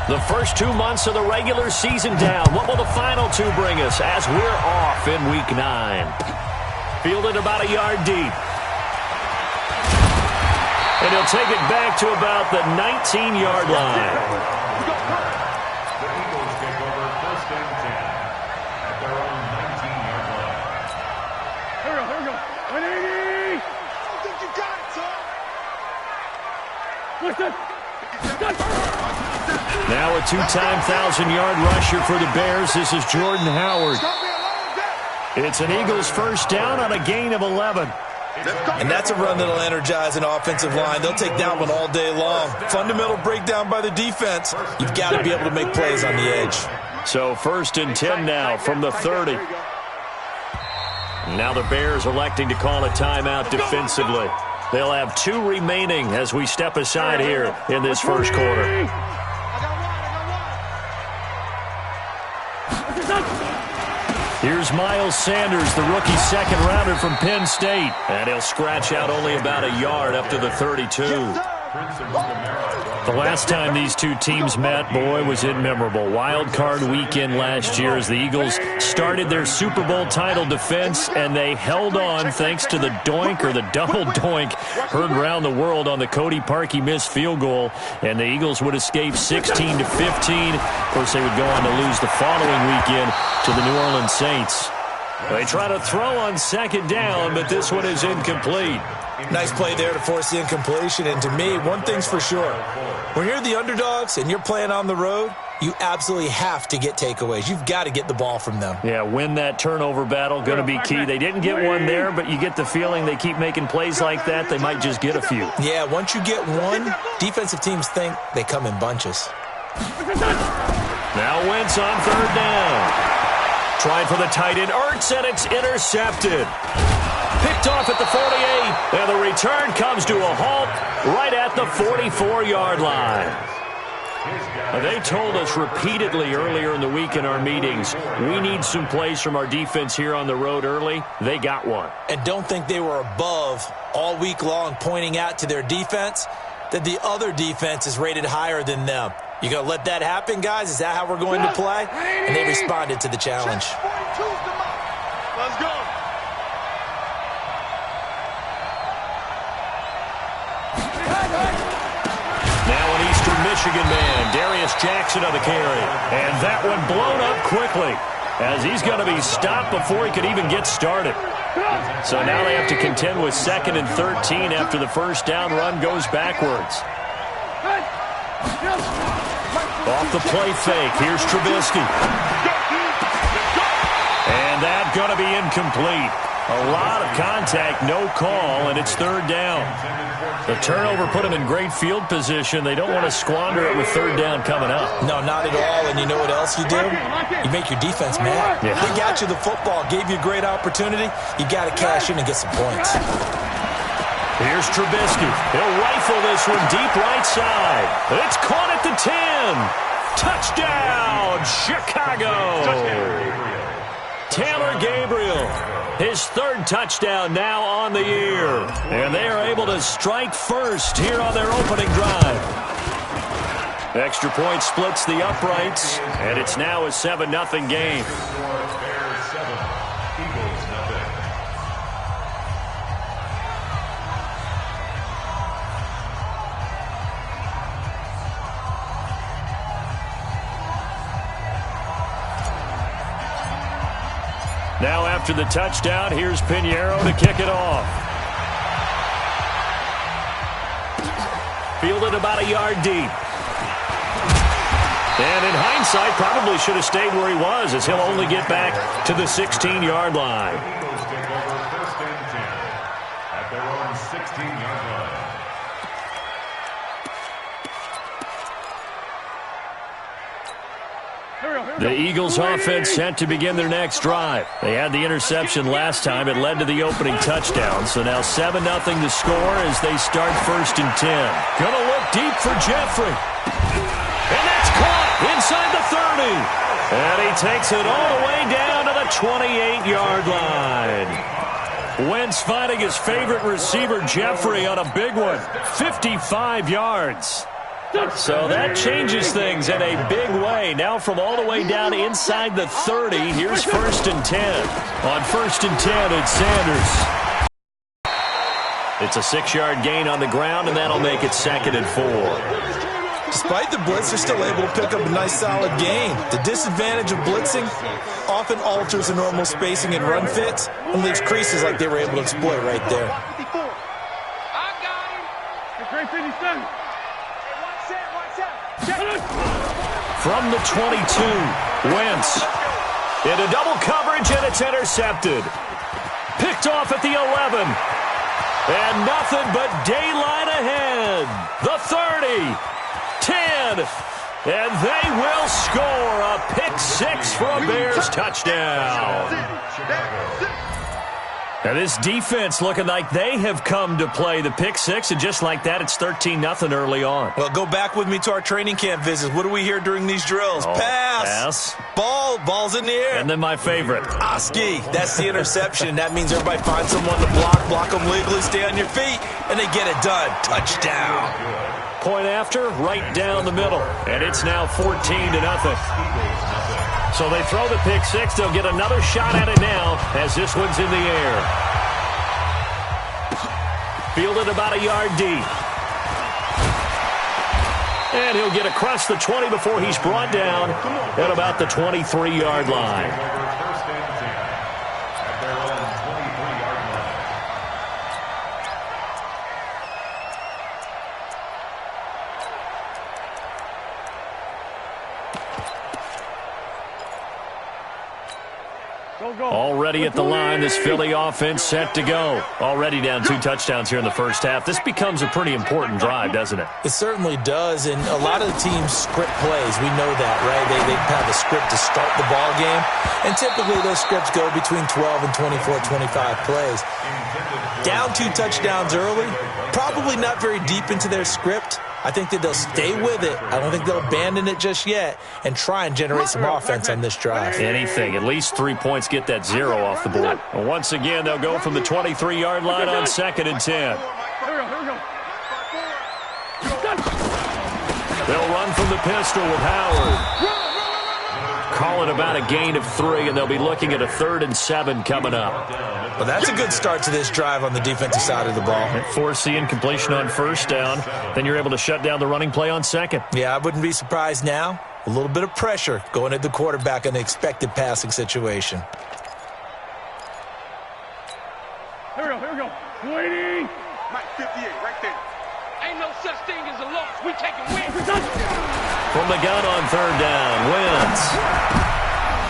The first 2 months of the regular season down. What will the final 2 bring us as we're off in Week 9? Fielded about a yard deep. And he'll take it back to about the 19-yard line. The Eagles take over 1st and 10 at their own 19-yard line. Here we go. 180! I think you got it, son. What's that? Now a 2-time 1,000-yard rusher for the Bears. This is Jordan Howard. It's an Eagles first down on a gain of 11. And that's a run that'll energize an offensive line. They'll take that one all day long. Fundamental breakdown by the defense. You've got to be able to make plays on the edge. So 1st and 10 now from the 30. Now the Bears electing to call a timeout defensively. They'll have 2 remaining as we step aside here in this first quarter. Here's Miles Sanders, the rookie second-rounder from Penn State. And he'll scratch out only about a yard up to the 32. The last time these 2 teams met, boy, was it memorable. Wild card weekend last year as the Eagles started their Super Bowl title defense, and they held on thanks to the doink or the double doink heard around the world on the Cody Parkey missed field goal, and the Eagles would escape 16-15. Of course, they would go on to lose the following weekend to the New Orleans Saints. They try to throw on 2nd down, but this one is incomplete. Nice play there to force the incompletion. And to me, one thing's for sure. When you're the underdogs and you're playing on the road, you absolutely have to get takeaways. You've got to get the ball from them. Yeah, win that turnover battle, going to be key. They didn't get one there, but you get the feeling they keep making plays like that, they might just get a few. Yeah, once you get one, defensive teams think they come in bunches. Now Wentz on 3rd down. Trying for the tight end, Ertz, and it's intercepted. Picked off at the 48, and the return comes to a halt right at the 44-yard line. They told us repeatedly earlier in the week in our meetings, we need some plays from our defense here on the road early. They got one. And don't think they were above all week long pointing out to their defense that the other defense is rated higher than them. You going to let that happen, guys? Is that how we're going to play? And they responded to the challenge. Let's go. Now an Eastern Michigan man, Darius Jackson on the carry. And that one blown up quickly as he's going to be stopped before he could even get started. So now they have to contend with 2nd and 13 after the first down run goes backwards. Off the play fake, here's Trubisky. And that's going to be incomplete. A lot of contact, no call, and it's 3rd down. The turnover put them in great field position. They don't want to squander it with 3rd down coming up. No, not at all. And you know what else you do? You make your defense mad. Yeah. They got you the football, gave you a great opportunity. You got to cash in and get some points. Here's Trubisky. He'll rifle this one deep right side. It's caught at the 10. Touchdown, Chicago. Taylor Gabriel, his 3rd touchdown now on the year. And they are able to strike first here on their opening drive. Extra point splits the uprights, and it's now a 7-0 game. Now after the touchdown, here's Pinheiro to kick it off. Fielded about a yard deep. And in hindsight, probably should have stayed where he was as he'll only get back to the 16-yard line. Eagles take over 1st and 10 at their own 16-yard line. The Eagles offense set to begin their next drive. They had the interception last time. It led to the opening touchdown. So now 7-0 to score as they start 1st and 10. Gonna look deep for Jeffrey. And that's caught inside the 30. And he takes it all the way down to the 28-yard line. Wentz finding his favorite receiver, Jeffrey, on a big one. 55 yards. So that changes things in a big way. Now from all the way down inside the 30, here's 1st and 10. On 1st and 10, it's Sanders. It's a 6-yard gain on the ground, and that'll make it 2nd and 4. Despite the blitz, they're still able to pick up a nice, solid gain. The disadvantage of blitzing often alters the normal spacing and run fits and leaves creases like they were able to exploit right there. From the 22, Wentz into double coverage, and it's intercepted. Picked off at the 11. And nothing but daylight ahead. The 30, 10, and they will score a pick 6 for a Bears touchdown. Now this defense looking like they have come to play the pick 6, and just like that, it's 13-0 early on. Well, go back with me to our training camp visits. What do we hear during these drills? Pass. Ball's in the air. And then my favorite. Oski. That's the interception. That means everybody finds someone to block them legally, stay on your feet, and they get it done. Touchdown. Point after, right down the middle. And it's now 14-0. So they throw the pick 6. They'll get another shot at it now as this one's in the air. Fielded about a yard deep. And he'll get across the 20 before he's brought down at about the 23-yard line. Already at the line, this Philly offense set to go. Already down 2 touchdowns here in the first half. This becomes a pretty important drive, doesn't it? It certainly does, and a lot of the teams script plays. We know that, right? They have a script to start the ball game, and typically those scripts go between 12 and 24, 25 plays. Down 2 touchdowns early, probably not very deep into their script. I think that they'll stay with it. I don't think they'll abandon it just yet and try and generate some offense on this drive. Anything. At least 3 points, get that 0 off the board. Well, once again, they'll go from the 23-yard line on 2nd and 10. They'll run from the pistol with Howard. Call it about a gain of 3, and they'll be looking at a 3rd and 7 coming up. Well, that's a good start to this drive on the defensive side of the ball. Force the incompletion on 1st down. Then you're able to shut down the running play on 2nd. Yeah, I wouldn't be surprised now. A little bit of pressure going at the quarterback in the expected passing situation. Here we go. Waiting. Mike 58, right there. Ain't no such thing as a loss. We taking wins. From the gun on 3rd down, Wentz.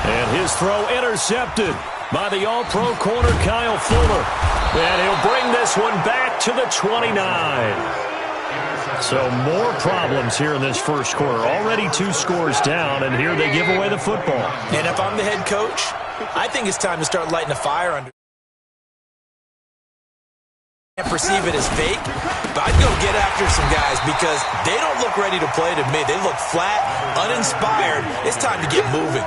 And his throw intercepted by the all-pro corner Kyle Fuller. And he'll bring this one back to the 29. So more problems here in this first quarter. Already 2 scores down, and here they give away the football. And if I'm the head coach, I think it's time to start lighting a fire under. Can't perceive it as fake, but I'd go get after some guys because they don't look ready to play to me. They look flat, uninspired. It's time to get moving.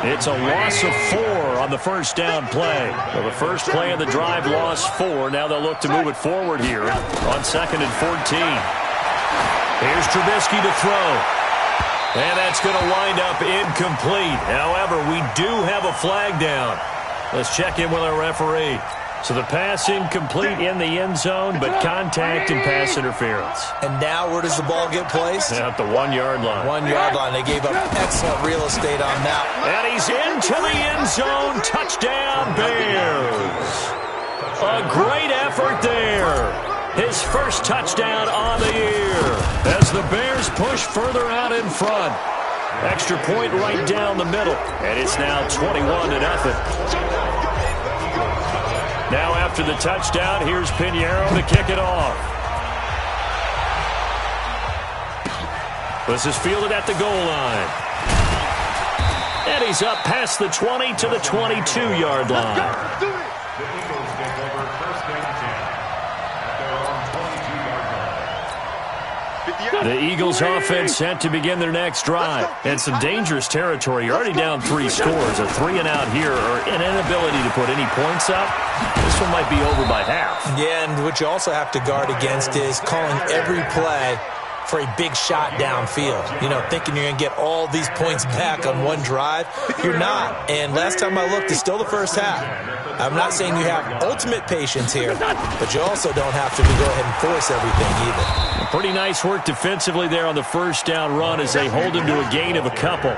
It's a loss of 4 on the 1st down play. Well, the first play of the drive lost 4. Now they'll look to move it forward here on 2nd and 14. Here's Trubisky to throw. And that's going to wind up incomplete. However, we do have a flag down. Let's check in with our referee. So the pass incomplete in the end zone, but contact and pass interference. And now where does the ball get placed? At the 1-yard line. 1-yard line. They gave up excellent real estate on that. And he's into the end zone. Touchdown, Bears. A great effort there. His first touchdown on the year as the Bears push further out in front. Extra point right down the middle. And it's now 21-0. Now after the touchdown, here's Pinheiro to kick it off. This is fielded at the goal line. And he's up past the 20 to the 22-yard line. The Eagles take over 1st and 10 at their own 22-yard line. The Eagles offense set to begin their next drive. And some dangerous territory. You're already down 3 scores. A 3-and-out here or an inability to put any points up. This one might be over by half. Yeah, and what you also have to guard against is calling every play for a big shot downfield. You know, thinking you're going to get all these points back on one drive. You're not. And last time I looked, it's still the first half. I'm not saying you have ultimate patience here, but you also don't have to go ahead and force everything either. Pretty nice work defensively there on the first down run as they hold him to a gain of a couple.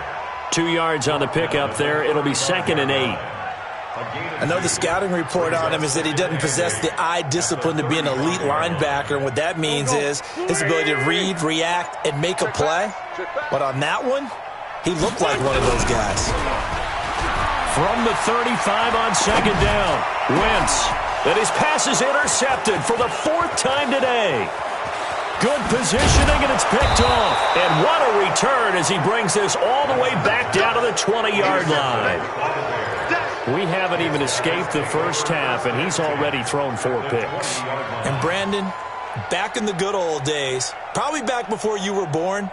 2 yards on the pickup there. It'll be 2nd and 8. I know the scouting report on him is that he doesn't possess the eye discipline to be an elite linebacker, and what that means is his ability to read, react, and make a play. But on that one, he looked like one of those guys. From the 35 on 2nd down, Wentz. And his pass is intercepted for the 4th time today. Good positioning, and it's picked off. And what a return as he brings this all the way back down to the 20-yard line. We haven't even escaped the first half, and he's already thrown 4 picks. And Brandon, back in the good old days, probably back before you were born,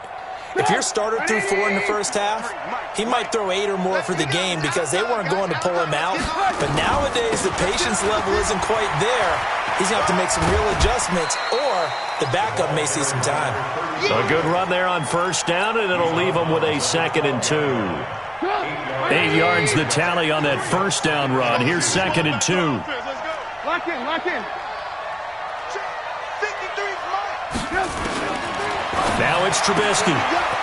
if your starter threw 4 in the first half, he might throw 8 or more for the game because they weren't going to pull him out. But nowadays, the patience level isn't quite there. He's going to have to make some real adjustments, or the backup may see some time. A good run there on first down, and it'll leave him with a 2nd and 2. 8 yards the tally on that first down run. Here's 2nd and 2. Lock in, lock in. Now it's Trubisky.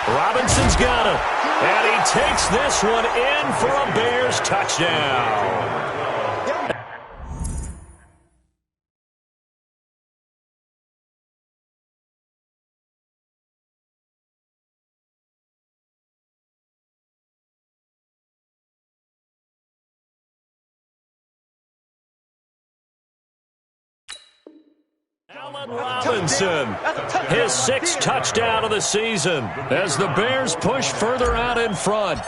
Robinson's got him. And he takes this one in for a Bears touchdown. Allen Robinson, his 6th touchdown of the season as the Bears push further out in front.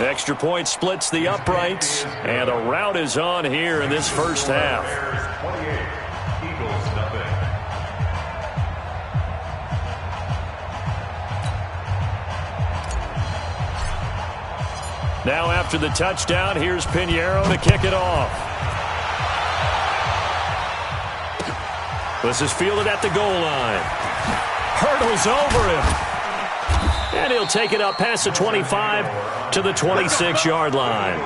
Extra point splits the uprights, and a rout is on here in this first half. Now after the touchdown, here's Pinheiro to kick it off. This is fielded at the goal line. Hurdles over him. And he'll take it up past the 25 to the 26-yard line.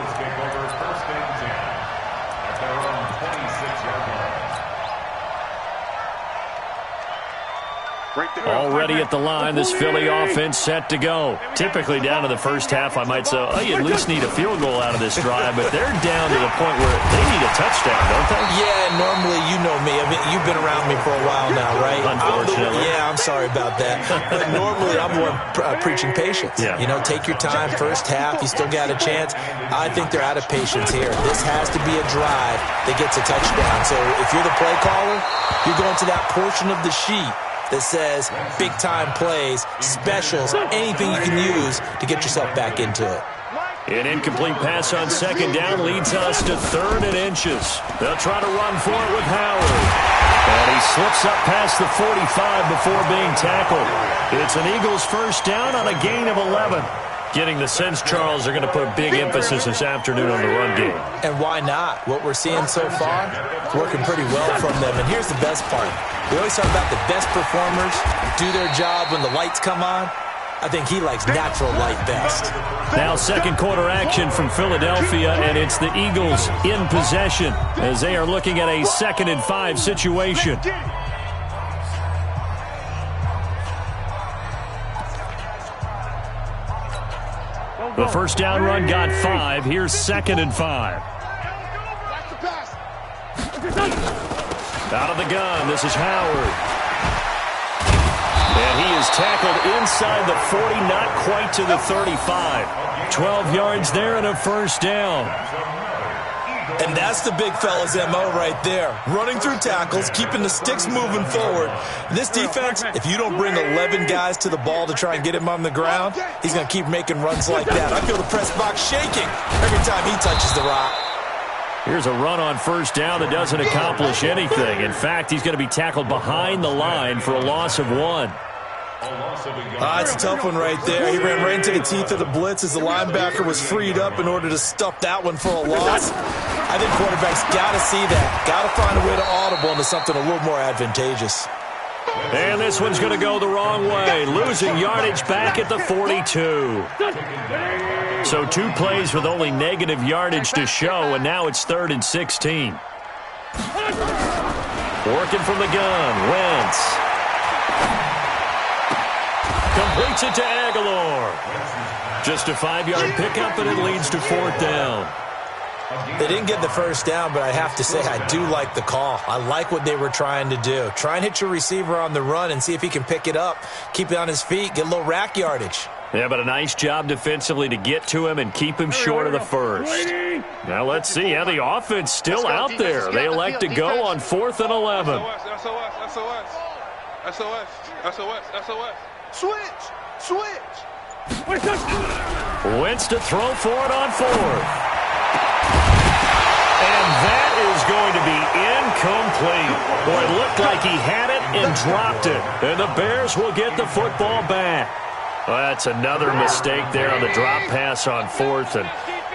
Already at the line, this Philly offense set to go. Typically down to the first half, I might say, oh, you at least need a field goal out of this drive, but they're down to the point where they need a touchdown, don't they? Yeah, normally, you know me. I mean, you've been around me for a while now, right? Unfortunately. I'm sorry about that. But normally, I'm more preaching patience. Yeah. You know, take your time. First half, you still got a chance. I think they're out of patience here. This has to be a drive that gets a touchdown. So if you're the play caller, you're going to that portion of the sheet that says big-time plays, specials, anything you can use to get yourself back into it. An incomplete pass on 2nd down leads us to 3rd and inches. They'll try to run for it with Howard. And he slips up past the 45 before being tackled. It's an Eagles first down on a gain of 11. Getting the sense, Charles, they're going to put a big emphasis this afternoon on the run game. And why not? What we're seeing so far, working pretty well from them. And here's the best part. We always talk about the best performers do their job when the lights come on. I think he likes natural light best. Now 2nd quarter action from Philadelphia, and it's the Eagles in possession as they are looking at a 2nd and 5 situation. The first down run got 5. Here's 2nd and 5. Out of the gun, this is Howard. And he is tackled inside the 40, not quite to the 35. 12 yards there and a first down. And that's the big fella's MO right there. Running through tackles, keeping the sticks moving forward. This defense, if you don't bring 11 guys to the ball to try and get him on the ground, he's going to keep making runs like that. I feel the press box shaking every time he touches the rock. Here's a run on first down that doesn't accomplish anything. In fact, he's going to be tackled behind the line for a loss of 1. It's a tough one right there. He ran right into the teeth of the blitz as the linebacker was freed up in order to stuff that one for a loss. I think quarterbacks got to see that. Got to find a way to audible into something a little more advantageous. And this one's going to go the wrong way. Losing yardage back at the 42. So 2 plays with only negative yardage to show, and now it's 3rd and 16. Working from the gun, Wentz. Completes it to Aguilar. Just a 5-yard pickup, and it leads to 4th down. They didn't get the first down, but I have to say I do like the call. I like what they were trying to do. Try and hit your receiver on the run and see if he can pick it up, keep it on his feet, get a little rack yardage. Yeah, but a nice job defensively to get to him and keep him short of the first. Now let's see how the offense still out there. They elect to go on 4th and 11. SOS. Switch. Wentz to throw for it on 4th. And that is going to be incomplete. Boy, it looked like he had it and dropped it. And the Bears will get the football back. Well, that's another mistake there on the drop pass on 4th. And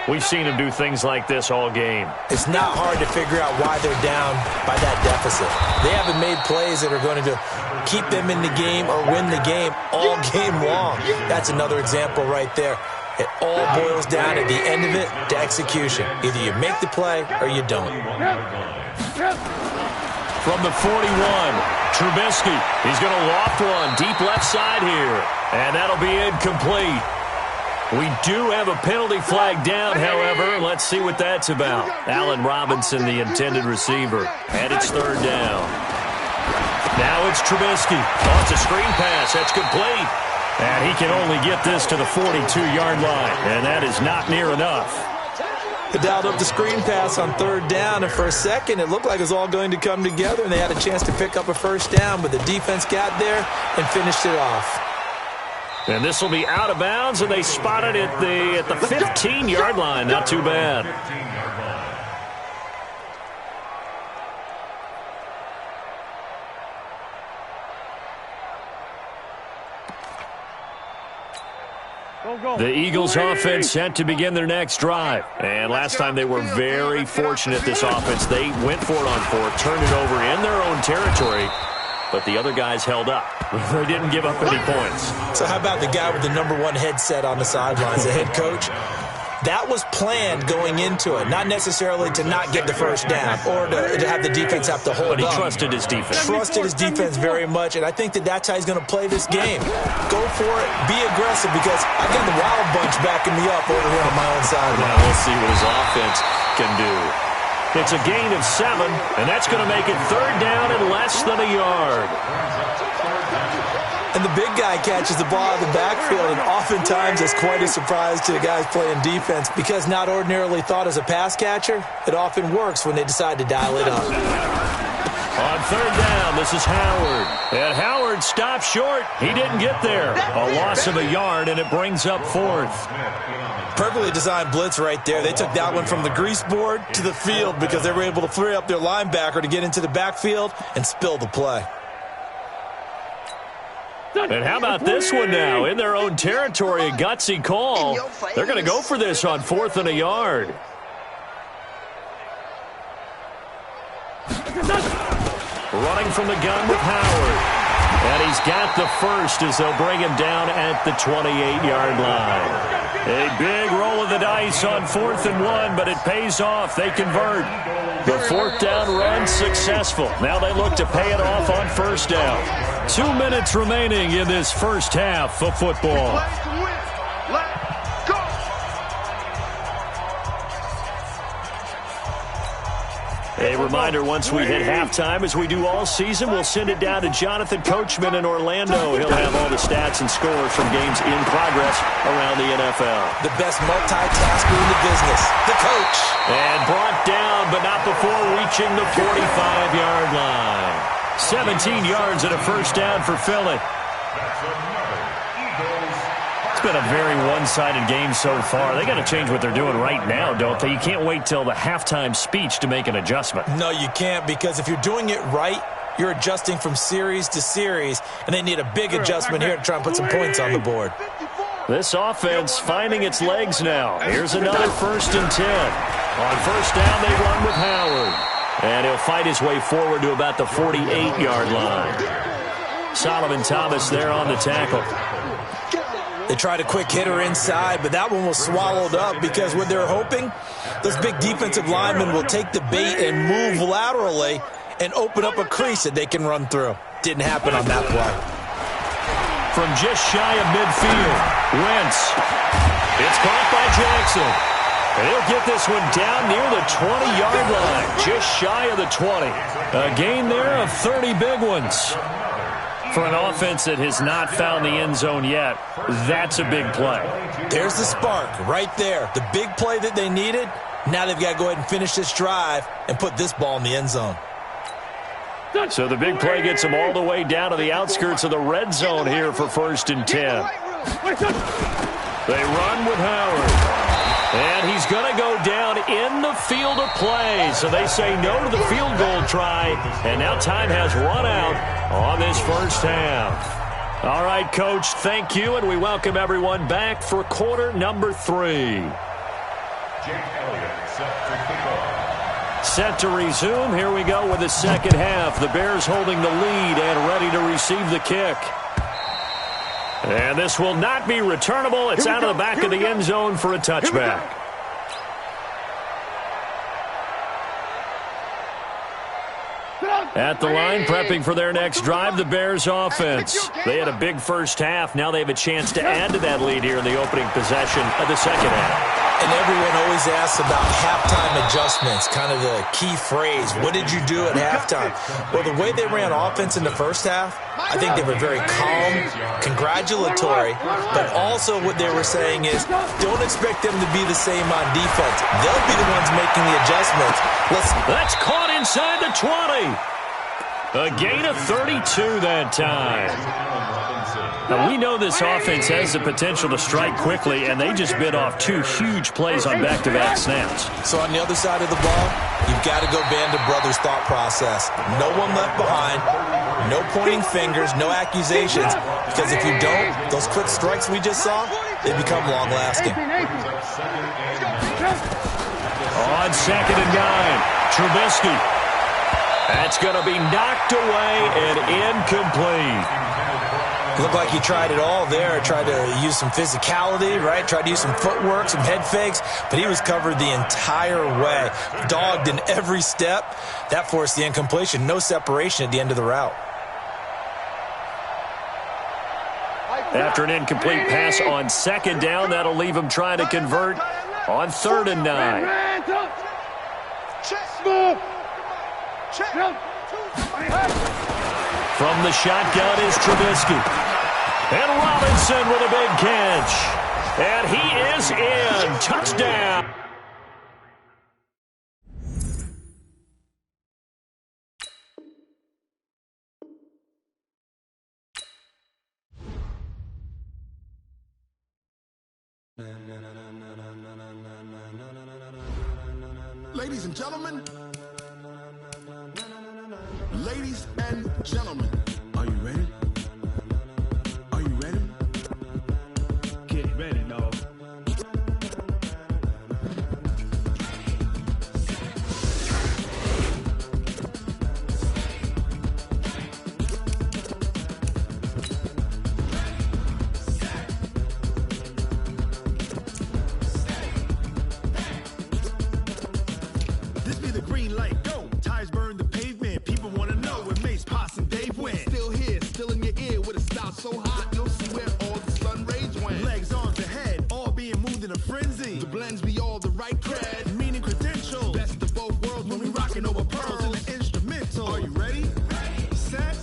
we've seen him do things like this all game. It's not hard to figure out why they're down by that deficit. They haven't made plays that are going to keep them in the game or win the game all game long. That's another example right there. It all boils down at the end of it to execution. Either you make the play or you don't. From the 41, Trubisky. He's going to loft one deep left side here. And that'll be incomplete. We do have a penalty flag down, however. Let's see what that's about. Allen Robinson, the intended receiver. And it's 3rd down. Now it's Trubisky. Oh, it's a screen pass. That's complete. And he can only get this to the 42-yard line. And that is not near enough. They dialed up the screen pass on 3rd down, and for a second it looked like it was all going to come together, and they had a chance to pick up a first down, but the defense got there and finished it off. And this will be out of bounds, and they spotted it at the 15-yard line. Not too bad. The Eagles offense set to begin their next drive. And last time they were very fortunate, this offense. They went for it on 4th, turned it over in their own territory, but the other guys held up. They didn't give up any points. So how about the guy with the #1 headset on the sidelines, the head coach? That was planned going into it, not necessarily to not get the first down or to have the defense have to hold up. But he trusted his defense. Trusted his defense very much, and I think that's how he's going to play this game. Go for it, be aggressive, because I got the Wild Bunch backing me up over here on my own sideline. Now we'll see what his offense can do. It's a gain of 7, and that's going to make it 3rd down and less than a yard. And the big guy catches the ball out of the backfield, and oftentimes it's quite a surprise to the guys playing defense because not ordinarily thought as a pass catcher, it often works when they decide to dial it up. On 3rd down, this is Howard. And Howard stopped short. He didn't get there. A loss of a yard, and it brings up 4th. Perfectly designed blitz right there. They took that one from the grease board to the field because they were able to free up their linebacker to get into the backfield and spill the play. And how about this one now? In their own territory, a gutsy call. They're going to go for this on 4th and a yard. Running from the gun with Howard. And he's got the first as they'll bring him down at the 28-yard line. A big roll of the dice on 4th and 1, but it pays off. They convert. The 4th down run successful. Now they look to pay it off on 1st down. 2 minutes remaining in this first half of football. A reminder, once we hit halftime, as we do all season, we'll send it down to Jonathan Coachman in Orlando. He'll have all the stats and scores from games in progress around the NFL. The best multitasker in the business, the coach. And brought down, but not before reaching the 45-yard line. 17 yards and a first down for Philly. It's been a very one-sided game so far. They got to change what they're doing right now, don't they? You can't wait till the halftime speech to make an adjustment. No, you can't, because if you're doing it right, you're adjusting from series to series, and they need a big adjustment here to try and put some points on the board. This offense finding its legs now. Here's another 1st and 10. On first down, they run with Howard. And he'll fight his way forward to about the 48-yard line. Solomon Thomas there on the tackle. They tried a quick hitter inside, but that one was swallowed up because what they're hoping, those big defensive linemen will take the bait and move laterally and open up a crease that they can run through. Didn't happen on that play. From just shy of midfield, Wentz. It's caught by Jackson. And he'll get this one down near the 20-yard line, just shy of the 20. A gain there of 30 big ones. For an offense that has not found the end zone yet, that's a big play. There's the spark right there. The big play that they needed. Now they've got to go ahead and finish this drive and put this ball in the end zone. So the big play gets them all the way down to the outskirts of the red zone here for 1st and 10. They run with Howard. And he's going to go down in the field of play. So they say no to the field goal try. And now time has run out on this first half. All right, Coach, thank you. And we welcome everyone back for quarter number 3. Set to resume. Here we go with the second half. The Bears holding the lead and ready to receive the kick. And this will not be returnable. It's out of the back of the end zone for a touchback. At the line, prepping for their next drive, the Bears offense. They had a big first half. Now they have a chance to add to that lead here in the opening possession of the second half. And everyone always asks about halftime adjustments, kind of the key phrase. What did you do at halftime? Well, the way they ran offense in the first half, I think they were very calm, congratulatory, but also what they were saying is don't expect them to be the same on defense. They'll be the ones making the adjustments. That's caught inside the 20. A gain of 32 that time. Now, we know this offense has the potential to strike quickly, and they just bit off 2 huge plays on back-to-back snaps. So on the other side of the ball, you've got to go Band of Brothers thought process. No one left behind, no pointing fingers, no accusations, because if you don't, those quick strikes we just saw, they become long-lasting. On 2nd and 9, Trubisky. That's going to be knocked away and incomplete. Looked like he tried it all there, tried to use some physicality, right? Tried to use some footwork, some head fakes, but he was covered the entire way, dogged in every step. That forced the incompletion, no separation at the end of the route. After an incomplete pass on 2nd down, that'll leave him trying to convert on 3rd and 9. From the shotgun is Trubisky. And Robinson with a big catch. And he is in. Touchdown. Ladies and gentlemen. Ladies and gentlemen. Are you ready? Are you ready? Get ready, dog. This be the green light, go. Tires burn the pavement. People want to know where Mace, Poss, and Dave went. Still here, still in your ear with a style so hot, you'll see where all the sun rays went. Legs on to head, all being moved in a frenzy. The blends be all the right cred, meaning credentials. Best of both worlds when we rocking over pearls in the instrumental. Are you ready? Set,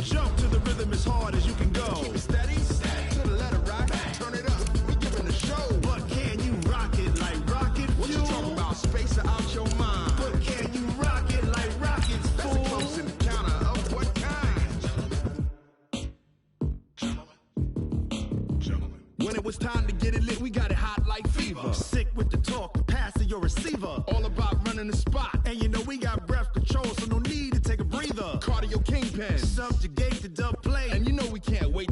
jump to the rhythm as hard as you can go. Keep it steady, to the letter right, turn it up, we giving the show. But can you rock it like rocket fuel? What you talking about, space out your mind? But can you rock it like rockets, fool? That's a close encounter of what kind? Gentlemen. When it was time to get it lit, we got it hot like fever. Sick with the talk, the pass to your receiver. All about running the spot. And you know we got breath control, so no need to take a breather. Cardio kingpin, subjugate the dub play. And you know we can't wait